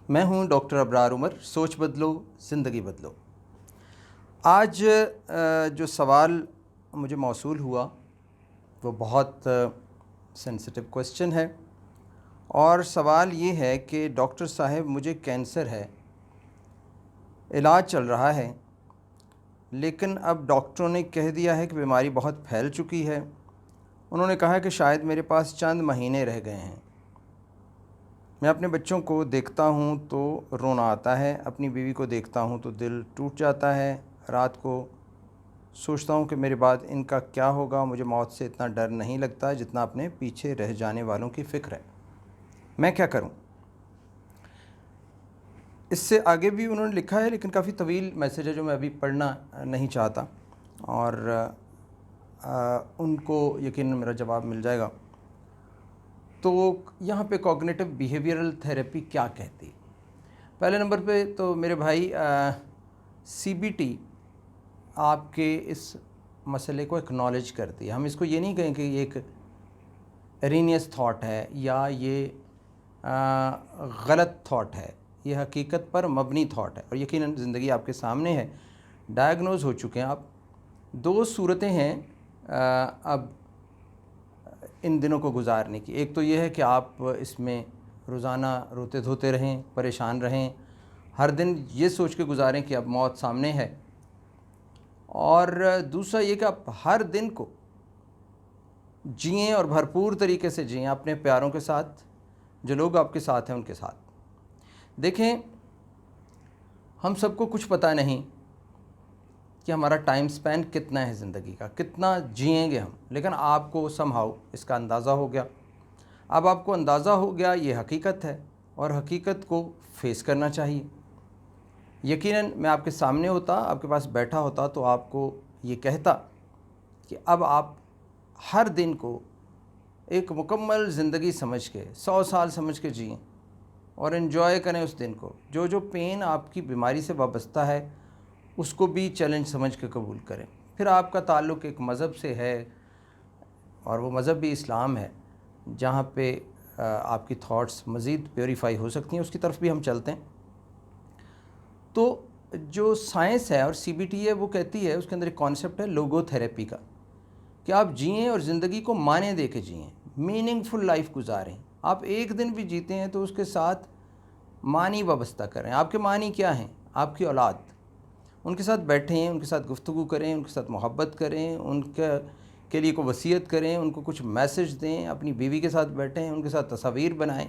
میں ہوں ڈاکٹر ابرار عمر، سوچ بدلو زندگی بدلو۔ آج جو سوال مجھے موصول ہوا وہ بہت سینسٹیو کویسچن ہے، اور سوال یہ ہے کہ ڈاکٹر صاحب مجھے کینسر ہے، علاج چل رہا ہے، لیکن اب ڈاکٹروں نے کہہ دیا ہے کہ بیماری بہت پھیل چکی ہے۔ انہوں نے کہا کہ شاید میرے پاس چند مہینے رہ گئے ہیں۔ میں اپنے بچوں کو دیکھتا ہوں تو رونا آتا ہے، اپنی بیوی کو دیکھتا ہوں تو دل ٹوٹ جاتا ہے۔ رات کو سوچتا ہوں کہ میرے بعد ان کا کیا ہوگا۔ مجھے موت سے اتنا ڈر نہیں لگتا جتنا اپنے پیچھے رہ جانے والوں کی فکر ہے۔ میں کیا کروں؟ اس سے آگے بھی انہوں نے لکھا ہے، لیکن کافی طویل میسیج ہے جو میں ابھی پڑھنا نہیں چاہتا، اور ان کو یقیناً میرا جواب مل جائے گا۔ تو یہاں پہ کوگنیٹو بیہیویئرل تھیراپی کیا کہتی ہے؟ پہلے نمبر پہ تو میرے بھائی سی بی ٹی آپ کے اس مسئلے کو اکنالج کرتی ہے۔ ہم اس کو یہ نہیں کہیں کہ یہ ایک ایرینیس تھاٹ ہے یا یہ غلط تھاٹ ہے، یہ حقیقت پر مبنی تھاٹ ہے، اور یقیناً زندگی آپ کے سامنے ہے، ڈائگنوز ہو چکے ہیں آپ۔ دو صورتیں ہیں اب ان دنوں کو گزارنے کی۔ ایک تو یہ ہے کہ آپ اس میں روزانہ روتے دھوتے رہیں، پریشان رہیں، ہر دن یہ سوچ کے گزاریں کہ اب موت سامنے ہے، اور دوسرا یہ کہ آپ ہر دن کو جئیں اور بھرپور طریقے سے جئیں اپنے پیاروں کے ساتھ، جو لوگ آپ کے ساتھ ہیں ان کے ساتھ۔ دیکھیں، ہم سب کو کچھ پتہ نہیں کہ ہمارا ٹائم سپین کتنا ہے زندگی کا، کتنا جئیں گے ہم، لیکن آپ کو سم ہاؤ اس کا اندازہ ہو گیا۔ اب آپ کو اندازہ ہو گیا، یہ حقیقت ہے، اور حقیقت کو فیس کرنا چاہیے۔ یقیناً میں آپ کے سامنے ہوتا، آپ کے پاس بیٹھا ہوتا، تو آپ کو یہ کہتا کہ اب آپ ہر دن کو ایک مکمل زندگی سمجھ کے، 100 سال سمجھ کے جئیں اور انجوائے کریں اس دن کو۔ جو جو پین آپ کی بیماری سے وابستہ ہے اس کو بھی چیلنج سمجھ کے قبول کریں۔ پھر آپ کا تعلق ایک مذہب سے ہے، اور وہ مذہب بھی اسلام ہے، جہاں پہ آپ کی تھاٹس مزید پیوریفائی ہو سکتی ہیں، اس کی طرف بھی ہم چلتے ہیں۔ تو جو سائنس ہے اور سی بی ٹی ہے وہ کہتی ہے، اس کے اندر ایک کانسیپٹ ہے لوگو تھیراپی کا، کہ آپ جئیں اور زندگی کو معنی دے کے جئیں، میننگ فل لائف گزاریں۔ آپ ایک دن بھی جیتے ہیں تو اس کے ساتھ معنی وابستہ کریں۔ آپ کے معنی کیا ہیں؟ آپ کی اولاد، ان کے ساتھ بیٹھیں، ان کے ساتھ گفتگو کریں، ان کے ساتھ محبت کریں، ان کے لیے کوئی وصیت کریں، ان کو کچھ میسج دیں، اپنی بیوی کے ساتھ بیٹھیں، ان کے ساتھ تصاویر بنائیں۔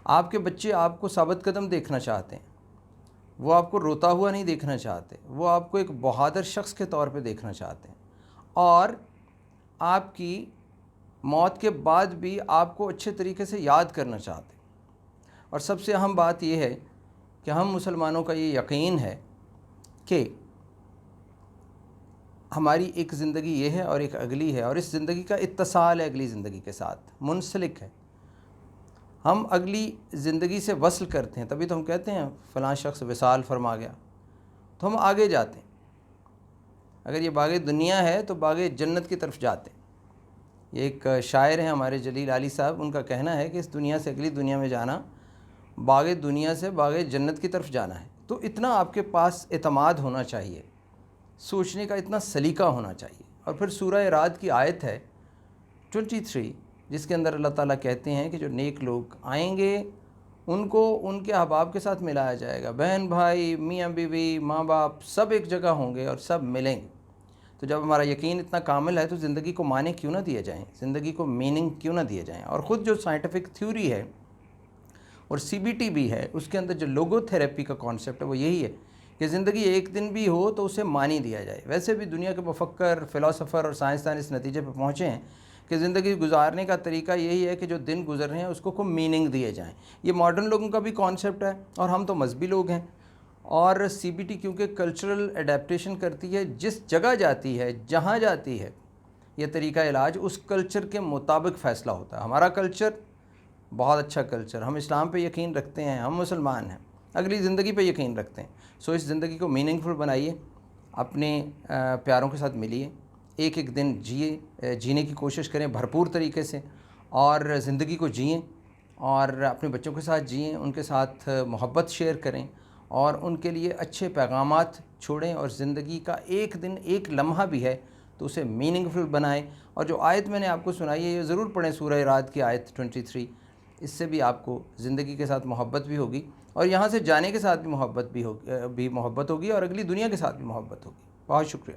آپ کے بچے آپ کو ثابت قدم دیکھنا چاہتے ہیں، وہ آپ کو روتا ہوا نہیں دیکھنا چاہتے، وہ آپ کو ایک بہادر شخص کے طور پہ دیکھنا چاہتے ہیں، اور آپ کی موت کے بعد بھی آپ کو اچھے طریقے سے یاد کرنا چاہتے ہیں۔ اور سب سے اہم بات یہ ہے کہ ہم مسلمانوں کا یہ یقین ہے کہ ہماری ایک زندگی یہ ہے اور ایک اگلی ہے، اور اس زندگی کا اتصال ہے اگلی زندگی کے ساتھ، منسلک ہے۔ ہم اگلی زندگی سے وصل کرتے ہیں، تبھی تو ہم کہتے ہیں فلاں شخص وصال فرما گیا، تو ہم آگے جاتے ہیں۔ اگر یہ باغ دنیا ہے تو باغ جنت کی طرف جاتے ہیں۔ یہ ایک شاعر ہیں ہمارے جلیل علی صاحب، ان کا کہنا ہے کہ اس دنیا سے اگلی دنیا میں جانا باغ دنیا سے باغ جنت کی طرف جانا ہے۔ تو اتنا آپ کے پاس اعتماد ہونا چاہیے، سوچنے کا اتنا سلیقہ ہونا چاہیے۔ اور پھر سورہ رعد کی آیت ہے 23، جس کے اندر اللہ تعالیٰ کہتے ہیں کہ جو نیک لوگ آئیں گے ان کو ان کے احباب کے ساتھ ملایا جائے گا، بہن بھائی، میاں بیوی، ماں باپ، سب ایک جگہ ہوں گے اور سب ملیں گے۔ تو جب ہمارا یقین اتنا کامل ہے تو زندگی کو معنی کیوں نہ دیے جائیں، زندگی کو میننگ کیوں نہ دیے جائیں۔ اور خود جو سائنٹیفک تھیوری ہے اور سی بی ٹی بھی ہے، اس کے اندر جو لوگو تھیراپی کا کانسیپٹ ہے وہ یہی ہے کہ زندگی ایک دن بھی ہو تو اسے معنی دیا جائے۔ ویسے بھی دنیا کے مفکر، فلاسفر اور سائنسدان اس نتیجے پہ پہنچے ہیں کہ زندگی گزارنے کا طریقہ یہی ہے کہ جو دن گزر رہے ہیں اس کو میننگ دیے جائیں۔ یہ ماڈرن لوگوں کا بھی کانسیپٹ ہے، اور ہم تو مذہبی لوگ ہیں۔ اور سی بی ٹی کیونکہ کلچرل ایڈیپٹیشن کرتی ہے، جس جگہ جاتی ہے، جہاں جاتی ہے، یہ طریقہ علاج اس کلچر کے مطابق فیصلہ ہوتا ہے۔ ہمارا کلچر بہت اچھا کلچر، ہم اسلام پہ یقین رکھتے ہیں، ہم مسلمان ہیں، اگلی زندگی پہ یقین رکھتے ہیں۔ سو اس زندگی کو میننگ فل بنائیے، اپنے پیاروں کے ساتھ ملیے، ایک ایک دن جینے کی کوشش کریں بھرپور طریقے سے، اور زندگی کو جئیں، اور اپنے بچوں کے ساتھ جئیں، ان کے ساتھ محبت شیئر کریں اور ان کے لیے اچھے پیغامات چھوڑیں، اور زندگی کا ایک دن ایک لمحہ بھی ہے تو اسے میننگ فل بنائیں۔ اور جو آیت میں نے آپ کو سنائی ہے یہ ضرور پڑھیں، سورہ رعد کی آیت 23، اس سے بھی آپ کو زندگی کے ساتھ محبت بھی ہوگی، اور یہاں سے جانے کے ساتھ بھی محبت ہوگی، اور اگلی دنیا کے ساتھ بھی محبت ہوگی۔ بہت شکریہ۔